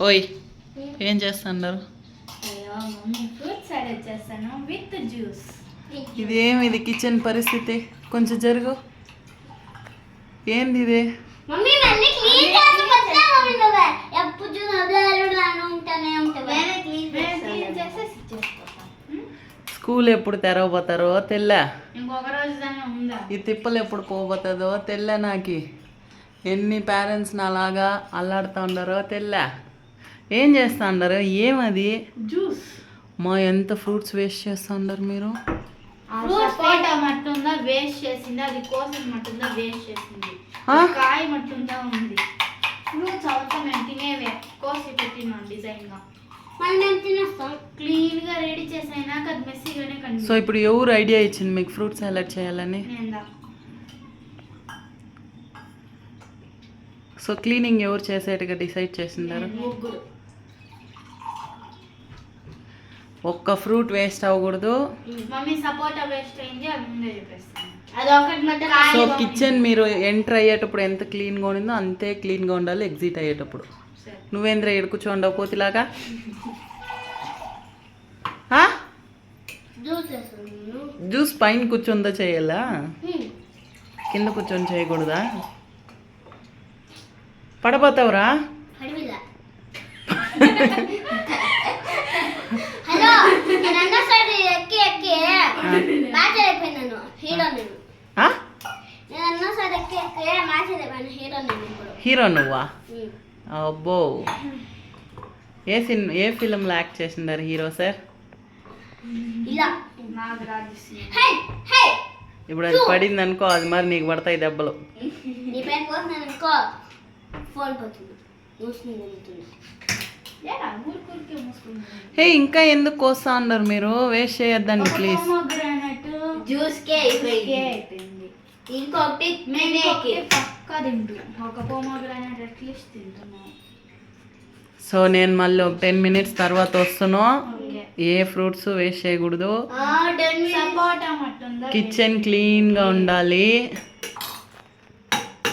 ఓయ్ ఏం చేస్తున్నారు? ఇది కిచెన్ పరిస్థితి కొంచెం జరుగు. ఏంది ఇది? స్కూల్ ఎప్పుడు తెరవబోతారో తెల్లా, ఈ తిప్పలు ఎప్పుడు పోబోతుందో తెల్లా. నాకు ఎన్ని పేరెంట్స్ అలాగా అల్లాడుతూ ఉన్నారో తెల్లా. ఏం చేస్తా ఉన్నారు? ఏమది? జ్యూస్. మా ఎంత ఫ్రూట్స్ వేస్ట్ చేస్తూ ఉన్నారు మీరు. సపోటా మట్టుందా వేస్ట్ చేసింది, అది కోసం మట్టుందా వేస్ట్ చేసింది, కాయ మట్టుందా ఉంది. ఫ్రూట్స్ అవసరం మేము తినేవే కోసి పెట్టినాం డిజైన్ గా. క్లీన్ గా రెడీ చేసినాక అది మెస్సీగానే కనిపిస్తుంది. సో ఇప్పుడు ఎవరు ఐడియా ఇచ్చింది మీకు ఫ్రూట్స్ సాలడ్ చేయాలని? సో క్లీనింగ్ ఎవరు చేసేట్టుగా డిసైడ్ చేసిందారు? ముగ్గురు. ఒక్క ఫ్రూట్ వేస్ట్ అవ్వకూడదు. మమ్మీ సపోటా వేస్ట్ అయింది, అది ముందే చెప్పేస్తాను. అది ఒకటి. సో కిచెన్ మీరు ఎంటర్ అయ్యేటప్పుడు ఎంత క్లీన్గా ఉండిందో అంతే క్లీన్గా ఉండాలి ఎగ్జిట్ అయ్యేటప్పుడు. నువ్వేంద్ర ఇక్కడ కూర్చోండవు కోతిలాగా? జ్యూస్ పైన కూర్చొందో చేయాలా, కింద కూర్చొని చేయకూడదా? పడబోతావురా? హీరో నువ్వా? అబ్బో, ఏ ఫిల్మ్లో యాక్ట్ చేసిండారు హీరో సార్? ఇప్పుడు అది పడింది అనుకో, అది మరి నీకు పడతాయి దెబ్బలు. హే ఇంకా ఎందుకు కోస్తా ఉన్నారు మీరు? వేస్ట్ చేయొద్దండి ప్లీజ్. ఇంకొకటి పక్కా తింటున్నాం, ఒక పోమోగ్రానైట్ అట్లీస్ట్ తింటున్నాం. సో నేను మళ్ళీ ఒక 10 minutes తర్వాత వస్తాను. ఏ ఫ్రూట్స్ వేస్ట్ చేయకూడదు. కిచెన్ క్లీన్గా ఉండాలి,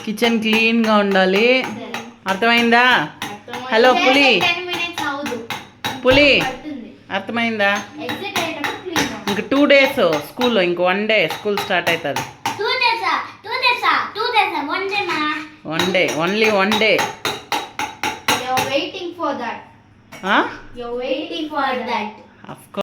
కిచెన్ క్లీన్గా ఉండాలి. అర్థమైందా? హలో పులి, పులి అర్థమైందా? ఇంక 2 days స్కూల్లో, ఇంక 1 day స్కూల్ స్టార్ట్ అవుతుంది. 1 day, only 1 day. You're waiting for that. Huh? You're waiting for that. Of course.